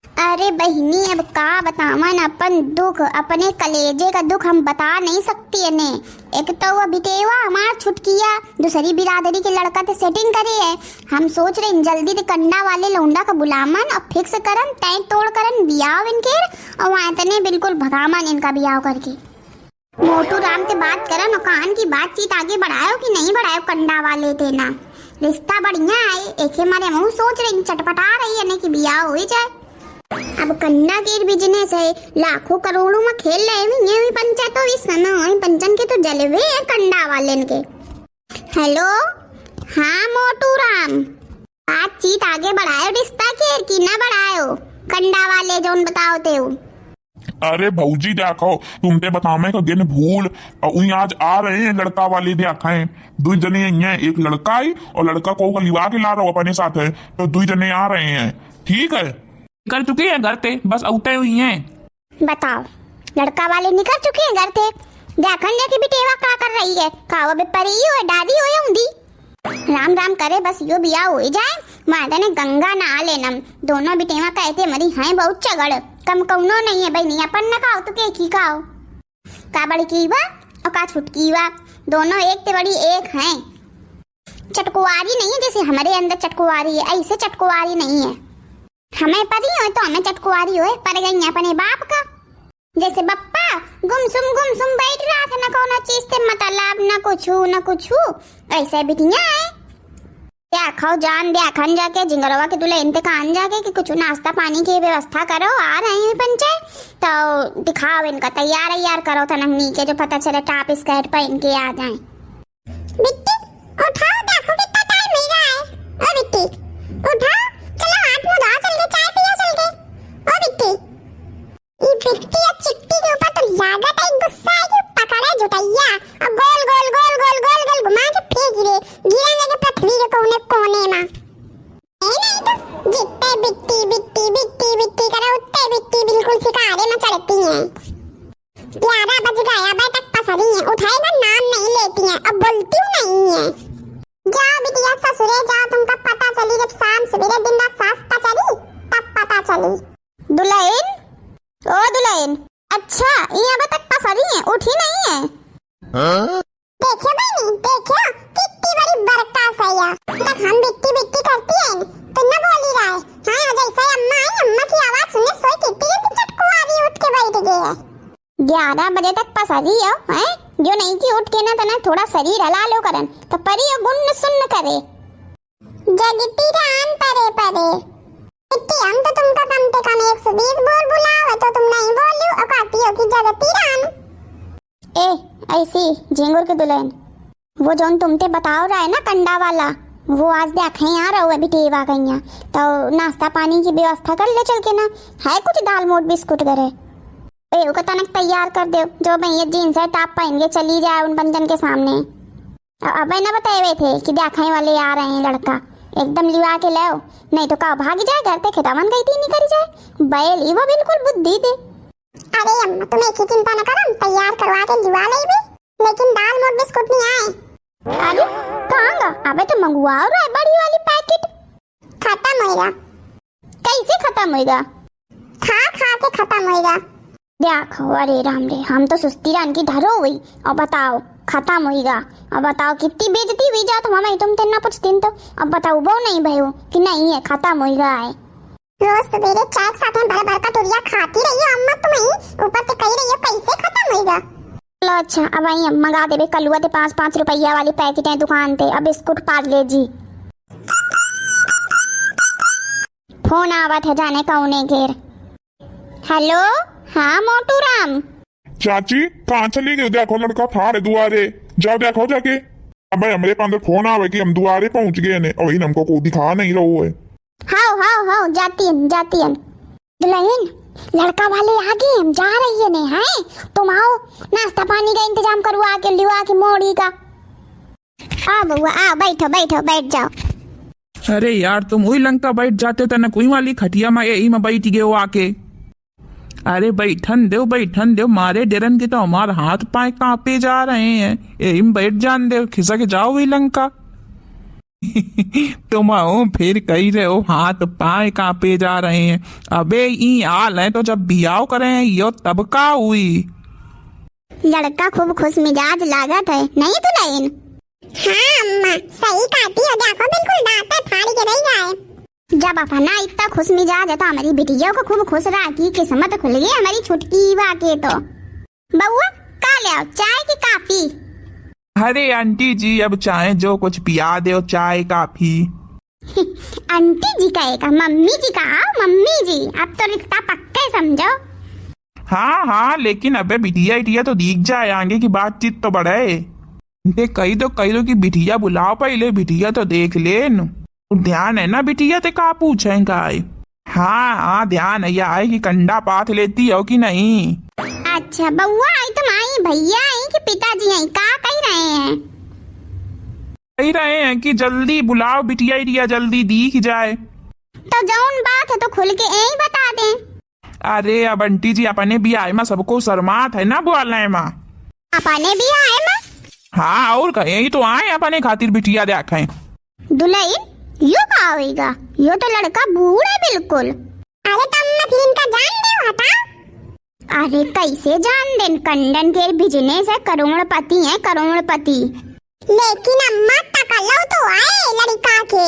अरे बहिनी, अब का बतावन अपन दुख, अपने कलेजे का दुख हम बता नहीं सकती ने। एक तो वो बिटेवा हमार छुटकिया दूसरी बिरादरी के लड़का ते सेटिंग करी है। हम सोच रहे इन जल्दी ते कंडा वाले लौंडा का बुलामन और फिक्स करन तय तोड़ करन बियाह इनके, और वहाँ तने बिल्कुल भगामन इनका बियाह करके। मोटू राम से बात करन और कान की बातचीत आगे बढ़ायो कि नहीं बढ़ायो कंडा वाले थे ना। रिश्ता बढ़िया है, एक हमारे मुँह सोच रही चटपटा रही है कि बियाह हो ही जाए। अब कन्ना के बिजनेस है, लाखों करोड़ों में खेल रहे हैं। ये भी पंचायत तो इस समय पंचन के तो जलवे हैं कंडा वाले के। हेलो, हाँ मोटू राम, बातचीत आगे बढ़ायो रिश्ता के कि ना बढ़ायो कंडा वाले जोन बताओ ते हो। अरे भौजी देखो, तुमने बताओ मैं गिन भूल और आज आ रहे हैं लड़का वाले देखा है। दो जने हैं, एक लड़का है और लड़का को लिवा के ला रहा हो अपने साथ है, तो दो जने आ रहे हैं। ठीक है, कर चुके हैं घर पे, बस औटे हुई हैं। बताओ, लड़का वाले निकल चुके हैं घर थे। देखन जाके बिटेवा क्या कर रही है, कावा बे परी हो दादी हो या उंदी। राम राम करे बस यो बियाह हो जाए, माता ने गंगा नहा लेनम। दोनों बिटेवा कहते मरी हैं बहुत चगड़, कम कौनो नहीं है भाई, नहीं अपन न खाओ तो के खाओ। का बड़ी की वा और का छुटकी वा, दोनों एक ते बड़ी एक हैं। चटकुआरी नहीं है जैसे हमारे अंदर चटकुआरी है, ऐसे चटकुआरी नहीं है। हमें परी हो तो हमें चटकुआरी हो, पर गई अपने बाप का। जैसे बप्पा गुमसुम बैठ रहा था, न कोनो चीज से मतलब न कुछ ऐसे बिटिया है। क्या खाओ जान देखन जाके जिंगरवा के तुले इंतकान जाके कि कुछ नाश्ता पानी की व्यवस्था करो, आ रहे हैं पंचायत तो दिखाओ इनका तैयार करो तनंगनी के, जो पता चले टॉप स्कर्ट पहन के आ जाए। बिट्टी उठाओ, देखो कितना टाइम हो गया है। ओ बिट्टी उठाओ, चलो हाथ मुंह धो, चल के चाय पियो चल के। ओ बिट्टी, ये बिट्टी या चिट्टी के ऊपर तो लागत है गुस्सा है कि पकड़े जुटैया और गोल गोल घुमा के फेंक रे, गिरा लगे पृथ्वी के कोने में। नहीं तो जितने बिट्टी करे उतने बिट्टी बिल्कुल शिकारे में चढ़ती हैं। 11 बज गया, अभी तक पसरी हैं, उठाएगा नाम नहीं लेती हैं, अब बोलती नहीं है। जाओ बिटिया ससुरे जाओ, तुमका पता चली जब शाम सवेरे दिन रात सास्ता चली तब पता चली। दुल्हन, ओ दुल्हन, अच्छा ये अभी तक पसरी हैं, उठी नहीं है। देखो बहनी देखो, कितनी बड़ी बरका सैया तक हम बिट्टी करती है तो न बोली रहा है। हाँ जैसे अम्मा आई, अम्मा की आवाज सुनने सोई कितनी चटकुआरी उठ के बैठ गई है। 11 बजे तक पसरी हो हैं, जो नहीं की उठ के ना तना थोड़ा शरीर हला लो करन तो परी गुन सुन करे। जगती रान परे बिट्टी, हम तो तुमका कम से कम 120 बोल बुलाओ तो तुम नहीं बोलियो और कहती हो कि जगती रान। ए ऐसी झिंगुर की दुल्हन, वो जोन तुमते बताओ रहा है ना कंडा वाला, वो आज देखे आ रहा हुआ बिटेवा कहीं, तो नाश्ता पानी की व्यवस्था कर ले चल के ना, है कुछ दाल मोट बिस्कुट करे। ए वो तनक तैयार कर दे, जो मैं ये जीन्स है टॉप पहन के चली जाए उन पंजन के सामने। अब ना बताए हुए थे कि देखे वाले आ रहे हैं लड़का, एकदम लिवा के लाओ, नहीं तो का भाग जाए घर पे खेतावन गई थी नहीं करी जाए। बैल वो बिल्कुल बुद्धि दे। अरे अम्मा तुम एक ही चिंता न करो, तैयार करवा के लिवा लेबे, लेकिन दाल मोट बिस्कुट नहीं आए। अरे कहाँ गा, अबे तो मंगवाओ रहा है बड़ी वाली पैकेट। खत्म होएगा। कैसे खत्म होएगा? खा के खत्म होएगा। देखो अरे राम रे, हम तो सुस्ती रान की धरो हुई और बताओ खत्म होएगा। अब बताओ कितनी बेइज्जती हुई जा तुम हमें, तुम तेना कुछ दिन तो अब बताओ वो नहीं भयो कि नहीं है खत्म होएगा है। रोज सवेरे चाय के साथ में भर का टोरिया खाती रही हो अम्मा, तुम ऊपर से कही रही हो कैसे खत्म होएगा। चलो अच्छा, अब आई मंगा देबे कलुआ ते 5-5 रुपया वाली पैकेट है दुकान ते, अब बिस्कुट पार्ले जी। फोन आवत है जाने कौने घेर। हेलो, हाँ मोटू राम। चाची कहाँ चली गई? देखो लड़का फाड़ दुआरे, जाओ देखो जाके। अब हमारे पास फोन आवे कि हम दुआरे पहुंच गए ने, और इन हमको को दिखा नहीं रहो है। हाँ जाती है दुल्हन, लड़का वाले आगे हम जा रही है ने, हैं तुम आओ नाश्ता पानी का इंतजाम करो, आके लिवा के मोड़ी का। आ बउआ आ, बैठ जाओ। अरे यार तुम वही लंका बैठ जाते तना कोई वाली खटिया में यही में बैठ गए हो आके। अरे बैठन दो, मारे डरन के तो हमारे हाथ पाए कांपे जा रहे हैं, यही में बैठ जान दो, खिसक जाओ वही लंका। तुम आओ फिर कही रहे हो हाथ पाए कांपे जा रहे हैं। अबे ई हाल है तो जब बियाह करें यो तब का हुई। लड़का खूब खुश मिजाज लागत है नहीं तो नहीं। हाँ अम्मा सही कहती हो, देखो बिल्कुल दांत फाड़ के नहीं जाए। जब अपना इतना खुश मिजाज है तो हमारी बिटिया को खूब खुश रखी, किस्मत खुल गई हमारी छुटकी वाके तो। बउआ का ले आओ, चाय की काफी? अरे आंटी जी अब चाहे जो कुछ पिया दो, चाय काफी। आंटी जी कहेगा, मम्मी जी का आओ मम्मी जी, अब तो रिश्ता पक्का समझो। हाँ हाँ लेकिन अबे बिटिया इटिया तो दिख जाए, आगे की बातचीत तो बढ़े। कही दो कि बिटिया बुलाओ, पहले बिटिया तो देख ले। ध्यान है ना बिटिया ते का पूछेगा? हाँ हाँ ध्यान है, आई कि कंडा पाथ लेती हो कि नहीं। अच्छा बउआ आई तुम आई, भैया आई कि पिताजी आई, का कह रहे हैं? कह रहे हैं कि जल्दी बुलाओ बिटिया इटिया, जल्दी दिख जाए। तो जौन बात है तो खुल के यही बता दें। अरे अब आंटी जी अपने भी आए माँ सबको शर्मात है ना बोलने माँ। अपने भी आए माँ? हाँ और कहे ही तो आए अपने खातिर बिटिया देखें। दुल्हन यो का होएगा, यो तो लड़का बूढ़ है बिल्कुल। अरे तब मैं फिर इनका जान दे होता। अरे कैसे जान दे, कंडन के बिजनेस है, करोड़पति है करोड़पति। लेकिन अम्मा टकलो तो आए लड़का के।